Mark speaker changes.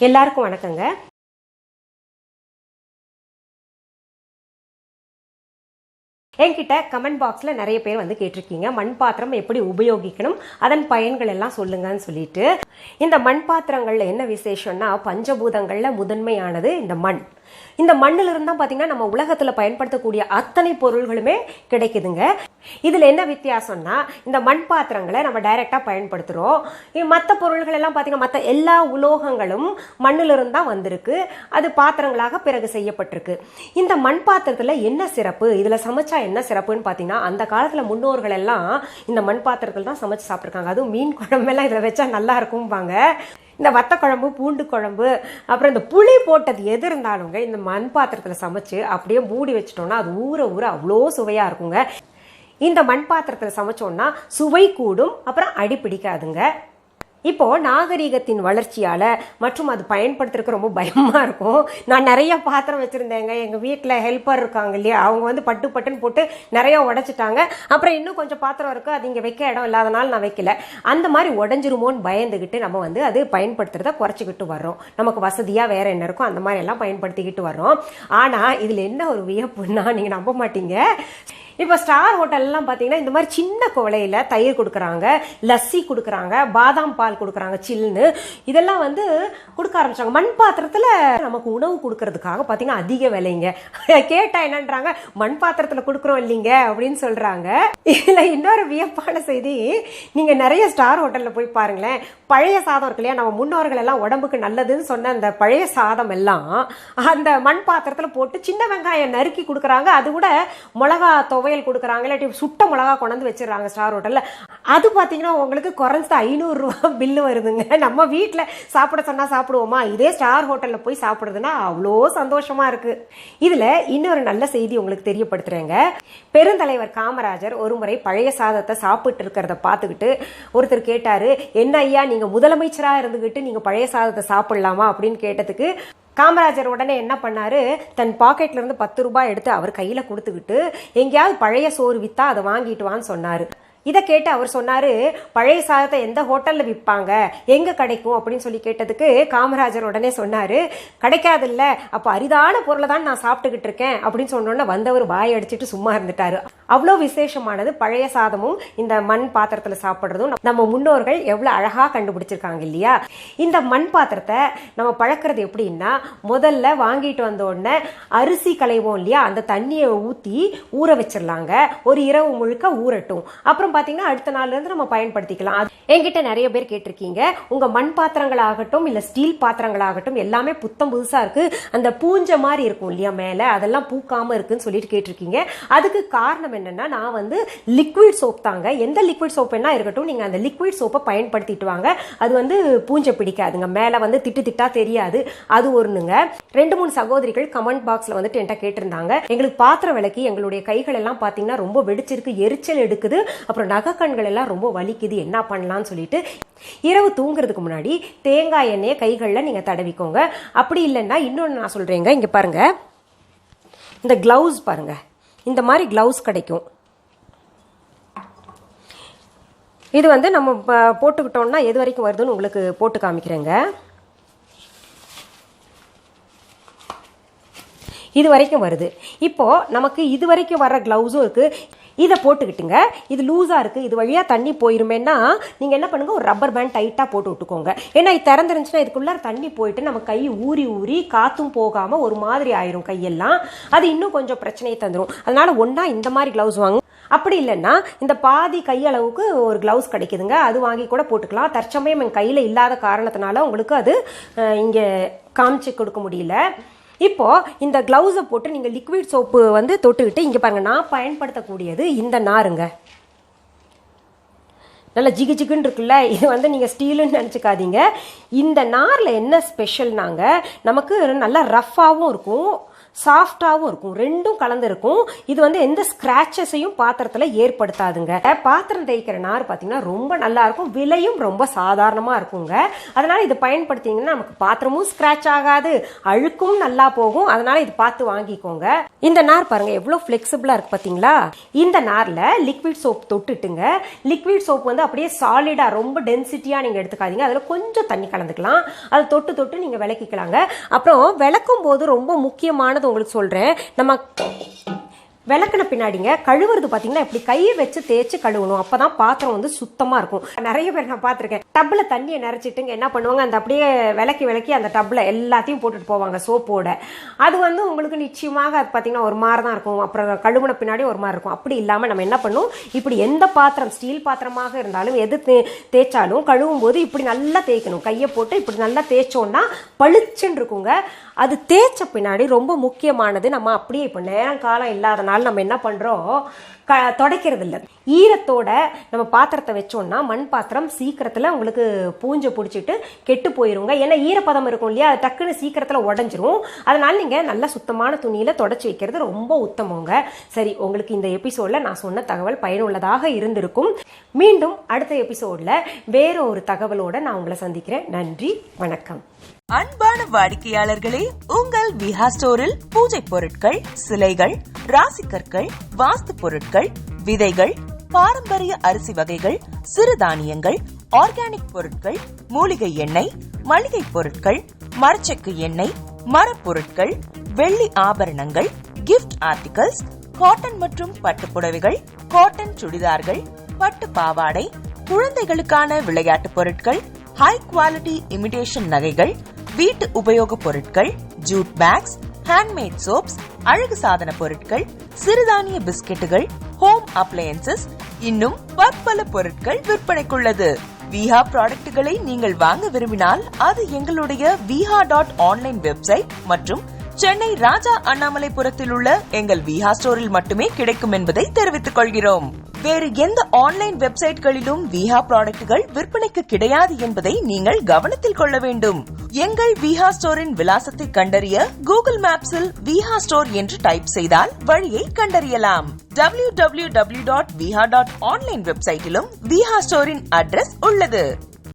Speaker 1: எல்லாருக்கும் வணக்கங்க. என்கிட்ட கமெண்ட் பாக்ஸில் நிறைய பேர் வந்து கேட்டிருக்கீங்க, மண் பாத்திரம் எப்படி உபயோகிக்கணும், அதன் பயன்கள் எல்லாம் சொல்லுங்கன்னு சொல்லிட்டு. இந்த மண் பாத்திரங்கள்ல என்ன விசேஷம்னா, பஞ்சபூதங்கள்ல முதன்மையானது இந்த மண். இந்த மண்ணில் இருந்தால் பார்த்தீங்கன்னா நம்ம உலகத்தில் பயன்படுத்தக்கூடிய அத்தனை பொருள்களுமே கிடைக்குதுங்க. இதில் என்ன வித்தியாசம்னா, இந்த மண் பாத்திரங்களை நம்ம டைரெக்டாக பயன்படுத்துகிறோம். மற்ற பொருள்கள் எல்லாம் பார்த்தீங்கன்னா மற்ற எல்லா உலோகங்களும் மண்ணிலிருந்து தான் வந்திருக்கு, அது பாத்திரங்களாக பிறகு செய்யப்பட்டிருக்கு. இந்த மண் பாத்திரத்தில் என்ன சிறப்பு, இதில் சமைச்சா என்ன சிறப்புன்னு பார்த்தீங்கன்னா, அந்த காலத்தில் முன்னோர்கள் எல்லாம் இந்த மண் பாத்திரத்தில் தான் சமைச்சு சாப்பிட்ருக்காங்க. அதுவும் மீன் குழம்பெல்லாம் இதில் வச்சா நல்லா இருக்கும்பாங்க. இந்த வத்த குழம்பு, பூண்டு குழம்பு, அப்புறம் இந்த புளி போட்டது எது இருந்தாலுங்க இந்த மண் பாத்திரத்தில் சமைச்சு அப்படியே மூடி வச்சிட்டோம்னா அது ஊற ஊற அவ்வளோ சுவையாக இருக்குங்க. இந்த மண் பாத்திரத்தில் சமைச்சோம்னா சுவை கூடும், அப்புறம் அடி பிடிக்காதுங்க. இப்போ நாகரீகத்தின் வளர்ச்சியால மற்றும் அது பயன்படுத்துறதுக்கு ரொம்ப பயமா இருக்கும். நான் நிறைய பாத்திரம் வச்சிருந்தேங்க, எங்க வீட்டில் ஹெல்ப்பர் இருக்காங்க இல்லையா, அவங்க வந்து பட்டு பட்டுன்னு போட்டு நிறைய உடைச்சிட்டாங்க. அப்புறம் இன்னும் கொஞ்சம் பாத்திரம் இருக்கு, அது இங்கே வைக்க இடம் இல்லாதனால நான் வைக்கல. அந்த மாதிரி உடஞ்சிருமோன்னு பயந்துகிட்டு நம்ம வந்து அது பயன்படுத்துறத குறைச்சிக்கிட்டு வர்றோம். நமக்கு வசதியா வேற என்ன இருக்கும் அந்த மாதிரி எல்லாம் பயன்படுத்திக்கிட்டு வர்றோம். ஆனா இதுல என்ன ஒரு வியப்புன்னா, நீங்க நம்ப மாட்டீங்க, இப்போ ஸ்டார் ஹோட்டல்லாம் பார்த்தீங்கன்னா இந்த மாதிரி சின்ன குவளையில தயிர் கொடுக்குறாங்க, லஸ்ஸி கொடுக்குறாங்க, பாதாம் பால் கொடுக்குறாங்க சில்லுன்னு, இதெல்லாம் வந்து கொடுக்க ஆரம்பிச்சாங்க. மண் பாத்திரத்தில் நமக்கு உணவு கொடுக்கறதுக்காக பார்த்தீங்கன்னா அதிக விலைங்க. கேட்டால் என்னன்றாங்க, மண் பாத்திரத்தில் கொடுக்குறோம் இல்லைங்க அப்படின்னு சொல்கிறாங்க. இதில் இன்னொரு வியப்பான செய்தி, நீங்கள் நிறைய ஸ்டார் ஹோட்டலில் போய் பாருங்களேன், பழைய சாதம் இருக்கு இல்லையா, நம்ம முன்னோர்கள் எல்லாம் உடம்புக்கு நல்லதுன்னு சொன்ன அந்த பழைய சாதம் எல்லாம் அந்த மண் பாத்திரத்தில் போட்டு சின்ன வெங்காயம் நறுக்கி கொடுக்குறாங்க. அது கூட மிளகா துவையல் கொடுக்குறாங்க, இல்லாட்டி சுட்ட மிளகா கொண்டாந்து வச்சிடறாங்க ஸ்டார் ஹோட்டல்ல. அது பார்த்தீங்கன்னா உங்களுக்கு குறைஞ்சது 500 ரூபா பில்லு வருதுங்க. நம்ம வீட்டில் சாப்பிட சொன்னா சாப்பிடுவோமா, இதே ஸ்டார் ஹோட்டல்ல போய் சாப்பிடுறதுன்னா அவ்வளோ சந்தோஷமா இருக்கு. இதுல இன்னொரு நல்ல செய்தி உங்களுக்கு தெரியப்படுத்துறேங்க. பெருந்தலைவர் காமராஜர் ஒரு முறை பழைய சாதத்தை சாப்பிட்டு இருக்கிறத பார்த்துக்கிட்டு ஒருத்தர் கேட்டாரு, என்ன ஐயா நீங்க முதலமைச்சரா இருந்துகிட்டு நீங்க பழைய சாதத்தை சாப்பிடலாமா அப்படின்னு கேட்டதுக்கு காமராஜர் உடனே என்ன பண்ணாரு, தன் பாக்கெட்ல இருந்து 10 ரூபாய் எடுத்து அவர் கையில கொடுத்துக்கிட்டு, எங்கேயாவது பழைய சோறு வித்தா அதை வாங்கிட்டு வான்னு சொன்னாரு. இதை கேட்டு அவர் சொன்னாரு, பழைய சாதத்தை எந்த ஹோட்டல்ல விற்பாங்க, எங்க கிடைக்கும் அப்படின்னு சொல்லி கேட்டதுக்கு காமராஜர் உடனே சொன்னாரு, கிடைக்காது இல்ல, அப்ப அரிதான பொருளை தான் நான் சாப்பிட்டுக்கிட்டு இருக்கேன் அப்படின்னு சொன்னோன்னா வந்தவர் வாய் அடிச்சுட்டு சும்மா இருந்துட்டாரு. அவ்வளோ விசேஷமானது பழைய சாதமும் இந்த மண் பாத்திரத்துல சாப்பிட்றதும். நம்ம முன்னோர்கள் எவ்வளவு அழகா கண்டுபிடிச்சிருக்காங்க இல்லையா. இந்த மண் பாத்திரத்தை நம்ம பழக்கிறது எப்படின்னா, முதல்ல வாங்கிட்டு வந்த உடனே அரிசி களைவோம் இல்லையா, அந்த தண்ணியை ஊத்தி ஊற வச்சிடலாங்க. ஒரு இரவு முழுக்க ஊறட்டும். அப்புறம் பாத்தீங்கன்னா அடுத்த நாள்ல இருந்து நம்ம பயன்படுத்திக்கலாம். என்கிட்ட நிறைய பேர் கேட்டிருக்கீங்க, உங்க மண் பாத்திரங்களாகட்டும் இல்ல ஸ்டீல் பாத்திரங்களாகட்டும் எல்லாமே புத்தம் புதுசா இருக்கு, அந்த பூஞ்ச மாதிரி இருக்கும் இல்லையா மேல, அதெல்லாம் பூக்காம இருக்குன்னு சொல்லிட்டு கேட்டிருக்கீங்க. அதுக்கு காரணம் என்னன்னா, நான் வந்து லிக்விட் சோப் தாங்க. எந்த லிக்விட் சோப் என்ன இருக்கட்டும், நீங்க அந்த லிக்விட் சோப்பை பயன்படுத்திட்டு வாங்க, அது வந்து பூஞ்சை பிடிக்காதுங்க, மேல வந்து திட்டு திட்டா தெரியாது. அது ஒண்ணுங்க. 2-3 சகோதரிகள் கமெண்ட் பாக்ஸ்ல வந்துட்டு என்கிட்ட கேட்டிருந்தாங்க, எங்களுக்கு பாத்திரம் விளக்கி எங்களுடைய கைகள் எல்லாம் பாத்தீங்கன்னா ரொம்ப வெடிச்சிருக்கு, எரிச்சல் எடுக்குது, அப்புறம் நகக்கண்கள் எல்லாம் ரொம்ப வலிக்குது, என்ன பண்ணலாம்னு சொல்லிட்டு. இரவு தூங்குறதுக்கு முன்னாடி தேங்காய் எண்ணெயை கைகளில் நீங்க தடவிக்கோங்க. அப்படி இல்லைன்னா இன்னொன்று நான் சொல்றேங்க, இங்க பாருங்க, இந்த கிளவுஸ் பாருங்க, இந்த மாதிரி கிளவுஸ் கிடைக்கும். இது வந்து நம்ம போட்டுக்கிட்டோம்னா எது வரைக்கும் வருதுன்னு உங்களுக்கு போட்டு காமிக்கிறேங்க. இது வரைக்கும் வருது. இப்போ நமக்கு இது வரைக்கும் வர்ற கிளவுஸும் இருக்கு. இதை போட்டுக்கிட்டுங்க, இது லூஸா இருக்கு, இது வழியா தண்ணி போயிருமேன்னா நீங்க என்ன பண்ணுங்க, ஒரு ரப்பர் பேண்ட் டைட்டா போட்டு விட்டுக்கோங்க. ஏன்னா இது திறந்துருந்துச்சுன்னா இதுக்குள்ள தண்ணி போயிட்டு நம்ம கை ஊறி ஊறி காத்தும் போகாம ஒரு மாதிரி ஆயிரும் கையெல்லாம், அது இன்னும் கொஞ்சம் பிரச்சனையை தந்துடும். அதனால ஒன்னா இந்த மாதிரி கிளவுஸ் வாங்க, அப்படி இல்லைன்னா இந்த பாதி கையளவுக்கு ஒரு கிளவுஸ் கிடைக்குதுங்க, அது வாங்கி கூட போட்டுக்கலாம். தற்சமயம் என் கையில இல்லாத காரணத்தினால உங்களுக்கு அது இங்க காமிச்சு கொடுக்க முடியல. இப்போ இந்த கிளவுஸை போட்டு நீங்க லிக்விட் சோப்பு வந்து தொட்டுக்கிட்டு, இங்க பாருங்க, நான் பயன்படுத்தக்கூடியது இந்த நாருங்க, நல்ல ஜிகு ஜிகுன்னு இருக்குல்ல, இது வந்து நீங்க ஸ்டீலுன்னு நினைச்சுக்காதீங்க. இந்த நார்ல என்ன ஸ்பெஷல்னாங்க, நமக்கு நல்லா ரஃப்பாகவும் இருக்கும், சாஃப்டாவும் இருக்கும், ரெண்டும் கலந்து இருக்கும். இது வந்து எந்த ஸ்கிராச்சஸையும் பாத்திரத்துல ஏற்படுத்தாதுங்க. பாத்திரம் தேய்க்கிற நார் பாத்தீங்கன்னா ரொம்ப நல்லா இருக்கும், விலையும் ரொம்ப சாதாரணமா இருக்குங்க. அதனால இது பயன்படுத்திங்கன்னா நமக்கு பாத்திரமும் ஸ்கிராச் ஆகாது, அழுக்கும் நல்லா போகும். அதனால இது பார்த்து வாங்கிக்கோங்க. இந்த நார் பாருங்க எவ்வளவு பிளெக்சிபிளா இருக்கு பாத்தீங்களா. இந்த நார்ல லிக்விட் சோப் தொட்டுட்டுங்க, லிக்விட் சோப் வந்து அப்படியே சாலிடா ரொம்ப டென்சிட்டியா நீங்க எடுத்துக்காதீங்க, அதுல கொஞ்சம் தண்ணி கலந்துக்கலாம், அதை தொட்டு தொட்டு நீங்க விளக்கிக்கலாங்க. அப்புறம் விளக்கும் போது ரொம்ப முக்கியமானது உங்களுக்கு சொல்றேன், நம்ம விளக்குன பின்னாடிங்க கழுவுறது பாத்தீங்கன்னா இப்படி கையை வச்சு தேய்ச்சி கழுவணும், அப்பதான் பாத்திரம் வந்து சுத்தமா இருக்கும். நிறைய பேர் நான் பார்த்திருக்கேன், டப்ல தண்ணியை நிறைச்சிட்டுங்க என்ன பண்ணுவாங்க, அந்த அப்படியே விளக்கி அந்த டப்ல எல்லாத்தையும் போட்டுட்டு போவாங்க சோப்போட. அது வந்து உங்களுக்கு நிச்சயமாக அது பாத்தீங்கன்னா ஒரு மாதிரி தான் இருக்கும், அப்புறம் கழுவுன பின்னாடி ஒரு மாதிரி இருக்கும். அப்படி இல்லாம நம்ம என்ன பண்ணும், இப்படி எந்த பாத்திரம் ஸ்டீல் பாத்திரமாக இருந்தாலும் எது தேய்ச்சாலும் கழுவும் போது இப்படி நல்லா தேய்க்கணும், கையை போட்டு இப்படி நல்லா தேய்ச்சோம்னா பளிச்சுன்னு இருக்குங்க. அது தேய்ச்ச பின்னாடி ரொம்ப முக்கியமானது, நம்ம அப்படியே இப்போ நேரம் காலம் இல்லாதனால நம்ம என்ன பண்றோம், துடைக்கிறது இல்லை. ஈரத்தோட நம்ம பாத்திரத்தை வச்சோம்னா மண் பாத்திரம் சீக்கிரத்துல உங்களுக்கு பூஞ்சை பிடிச்சிட்டு கெட்டு போயிருங்க. ஏன்னா ஈரப்பதம் இருக்கும் இல்லையா, அது டக்குன்னு சீக்கிரத்துல உடஞ்சிரும். அதனால நீங்க நல்ல சுத்தமான துணியில தொடச்சி வைக்கிறது ரொம்ப உத்தமங்க. சரி, உங்களுக்கு இந்த எபிசோட்ல நான் சொன்ன தகவல் பயனுள்ளதாக இருந்திருக்கும். மீண்டும் அடுத்த எபிசோட்ல வேற ஒரு தகவலோட நான் உங்களை சந்திக்கிறேன். நன்றி, வணக்கம்.
Speaker 2: அன்பான வாடிக்கையாளர்களே, உங்கள் விஹா ஸ்டோரில் பூஜை பொருட்கள், சிலைகள், ராசிக்கற்கள், வாஸ்து பொருட்கள், விதைகள், பாரம்பரிய அரிசி வகைகள், சிறுதானியங்கள், ஆர்கானிக் பொருட்கள், மூலிகை எண்ணெய், மளிகை பொருட்கள், மரச்செக்கு எண்ணெய், மரப்பொருட்கள், வெள்ளி ஆபரணங்கள், கிஃப்ட் ஆர்டிகல்ஸ், காட்டன் மற்றும் பட்டு புடவைகள், காட்டன் சுடிதார்கள், பட்டு பாவாடை, குழந்தைகளுக்கான விளையாட்டு பொருட்கள், ஹை குவாலிட்டி இமிடேஷன் நகைகள், வீட்டு உபயோக பொருட்கள், ஜூட் பேக்ஸ், ஹேண்ட்மேட் சோப்ஸ், அழகு சாதன பொருட்கள், சிறுதானிய பிஸ்கெட்டுகள், ஹோம் அப்ளையன்சஸ், இன்னும் பற்பல பொருட்கள் விற்பனைக்குள்ளது. விஹா ப்ராடக்ட்களை நீங்கள் வாங்க விரும்பினால் அது எங்களுடைய viha.online வெப்சைட் மற்றும் சென்னை ராஜா அண்ணாமலைபுரத்தில் உள்ள எங்கள் விஹா ஸ்டோரில் மட்டுமே கிடைக்கும் என்பதை தெரிவித்துக் கொள்கிறோம். வேறு எந்த ஆன்லைன் வெப்சைட்களிலும் விஹா ப்ராடக்ட்கள் விற்பனைக்கு கிடையாது என்பதை நீங்கள் கவனத்தில் கொள்ள வேண்டும். எங்கள் விஹா ஸ்டோரின் விலாசத்தை கண்டறிய கூகுள் மேப்ஸில் விஹா ஸ்டோர் என்று டைப் செய்தால் வழியை கண்டறியலாம். www.viha.online வெப்சைட்டிலும் விஹா ஸ்டோரின் அட்ரஸ் உள்ளது.